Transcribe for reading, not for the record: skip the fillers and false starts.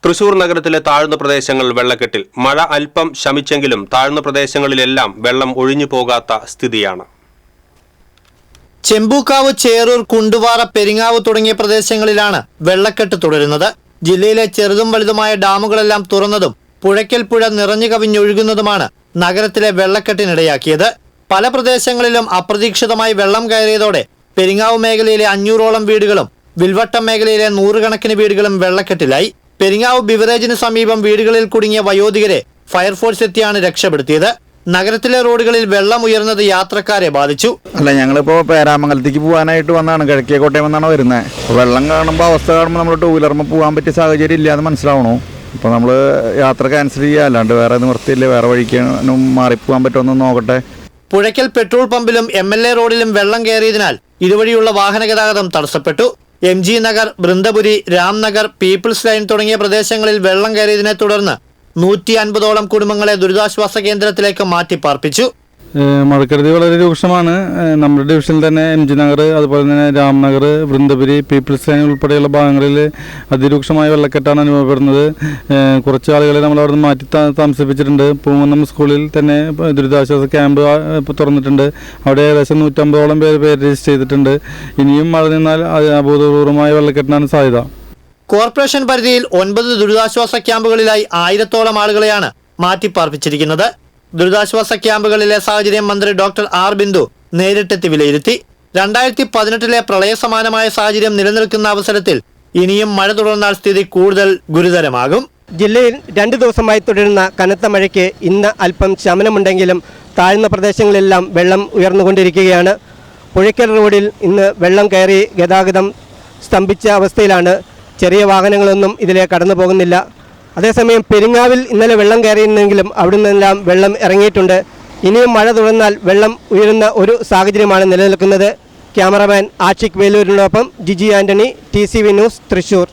തൃശൂർ നഗരത്തിലെ താഴ്ന്ന പ്രദേശങ്ങൾ വെള്ളക്കെട്ടിൽ. മഴ അല്പം ശമിച്ചെങ്കിലും താഴ്ന്ന പ്രദേശങ്ങളിലെല്ലാം വെള്ളം ഒഴിഞ്ഞു പോകാത്ത സ്ഥിതിയാണ്. ചെമ്പൂക്കാവ്, ചേറൂർ, കുണ്ടുപാറ, പെരിങ്ങാവ് തുടങ്ങിയ പ്രദേശങ്ങളിലാണ് വെള്ളക്കെട്ട് തുടരുന്നത്. ജില്ലയിലെ ചെറുതും വലുതുമായ ഡാമുകളെല്ലാം തുറന്നതും പുഴയ്ക്കൽ പുഴ നിറഞ്ഞു കവിഞ്ഞൊഴുകുന്നതുമാണ് നഗരത്തിലെ വെള്ളക്കെട്ടിനിടയാക്കിയത്. പല പ്രദേശങ്ങളിലും അപ്രതീക്ഷിതമായി വെള്ളം കയറിയതോടെ പെരിങ്ങാവ് മേഖലയിലെ 500ഓളം വീടുകളും വിൽവട്ടം മേഖലയിലെ 100 കണക്കിന് വീടുകളും വെള്ളക്കെട്ടിലായി. പെരിങ്ങാവ് ബിവറേജിന് സമീപം വീടുകളിൽ കുടുങ്ങിയ വയോധികരെ ഫയർഫോഴ്സ് എത്തിയാണ് രക്ഷപ്പെടുത്തിയത്. നഗരത്തിലെ റോഡുകളിൽ വെള്ളം ഉയർന്നത് യാത്രക്കാരെ ബാധിച്ചു. അല്ല, ഞങ്ങളിപ്പോൾ പേരാമംഗലത്തേക്ക് പോകാനായിട്ട് വന്നാണ്, കിഴക്കേക്കോട്ടയം വന്നാണ് വരുന്നത്. വെള്ളം കാണുമ്പോൾ അവസ്ഥ കാണുമ്പോൾ നമ്മൾ ടൂ വീലറിന് പോകാൻ പറ്റിയ സാഹചര്യം ഇല്ലാന്ന് മനസ്സിലാവണു. അപ്പോൾ നമ്മൾ യാത്ര ക്യാൻസൽ ചെയ്യുക, അല്ലാണ്ട് വേറെ നിവൃത്തിയില്ല. വേറെ വഴിക്കാനും മാറിപ്പോകാൻ പറ്റുമെന്ന് നോക്കട്ടെ. പുഴയ്ക്കൽ പെട്രോൾ പമ്പിലും MLA റോഡിലും വെള്ളം കയറിയതിനാൽ ഇതുവഴിയുള്ള വാഹന ഗതാഗതം തടസ്സപ്പെട്ടു. MG Nagar, Brindapuri, Ramnagar, Peoples Line തുടങ്ങിയ പ്രദേശങ്ങളിൽ വെള്ളം കയറിയതിനെ തുടർന്ന് 150ഓളം കുടുംബങ്ങളെ ദുരിതാശ്വാസ കേന്ദ്രത്തിലേക്ക് മാറ്റിപ്പാർപ്പിച്ചു. മഴക്കെടുതി വളരെ രൂക്ഷമാണ്. നമ്മുടെ ഡിവിഷനിൽ തന്നെ MG നഗർ, അതുപോലെ തന്നെ രാംനഗർ, ബൃന്ദപുരി, പീപ്പിൾസ് ലൈൻ ഉൾപ്പെടെയുള്ള ഭാഗങ്ങളിൽ അതിരൂക്ഷമായ വെള്ളക്കെട്ടാണ് അനുഭവപ്പെടുന്നത്. കുറച്ച് ആളുകളെ നമ്മൾ അവിടെ നിന്ന് മാറ്റി താമസിപ്പിച്ചിട്ടുണ്ട്. പൂങ്കുന്നം സ്കൂളിൽ തന്നെ ദുരിതാശ്വാസ ക്യാമ്പ് തുറന്നിട്ടുണ്ട്. അവിടെ ഏകദേശം 150ഓളം പേര് രജിസ്റ്റർ ചെയ്തിട്ടുണ്ട്. ഇനിയും മഴ നിന്നാൽ അഭൂതപൂർവമായ വെള്ളക്കെട്ടിനാണ് സാധ്യത. കോർപ്പറേഷൻ പരിധിയിൽ 9 ദുരിതാശ്വാസ ക്യാമ്പുകളിലായി 1000ഓളം ആളുകളെയാണ് മാറ്റിപ്പാർപ്പിച്ചിരിക്കുന്നത്. ദുരിതാശ്വാസ ക്യാമ്പുകളിലെ സാഹചര്യം മന്ത്രി ഡോക്ടർ ആർ ബിന്ദു നേരിട്ടെത്തി വിലയിരുത്തി. 2018 പ്രളയ സമാനമായ സാഹചര്യം നിലനിൽക്കുന്ന അവസരത്തിൽ ഇനിയും മഴ തുടർന്നാൽ സ്ഥിതി കൂടുതൽ ഗുരുതരമാകും. ജില്ലയിൽ 2 ദിവസമായി തുടരുന്ന കനത്ത മഴയ്ക്ക് ഇന്ന് അല്പം ശമനമുണ്ടെങ്കിലും താഴ്ന്ന പ്രദേശങ്ങളെല്ലാം വെള്ളം ഉയർന്നുകൊണ്ടിരിക്കുകയാണ്. പുഴയ്ക്കൽ റോഡിൽ ഇന്ന് വെള്ളം കയറി ഗതാഗതം സ്തംഭിച്ച അവസ്ഥയിലാണ്. ചെറിയ വാഹനങ്ങളൊന്നും ഇതിലെ കടന്നു പോകുന്നില്ല. അതേസമയം പെരിങ്ങാവിൽ ഇന്നലെ വെള്ളം കയറിയിരുന്നെങ്കിലും അവിടെ നിന്നെല്ലാം വെള്ളം ഇറങ്ങിയിട്ടുണ്ട്. ഇനിയും മഴ തുടർന്നാൽ വെള്ളം ഉയരുന്ന ഒരു സാഹചര്യമാണ് നിലനിൽക്കുന്നത്. ക്യാമറമാൻ ആഷിഖ് വേലൂരിനൊപ്പം ജിജി ആന്റണി, TCV ന്യൂസ്, തൃശൂർ.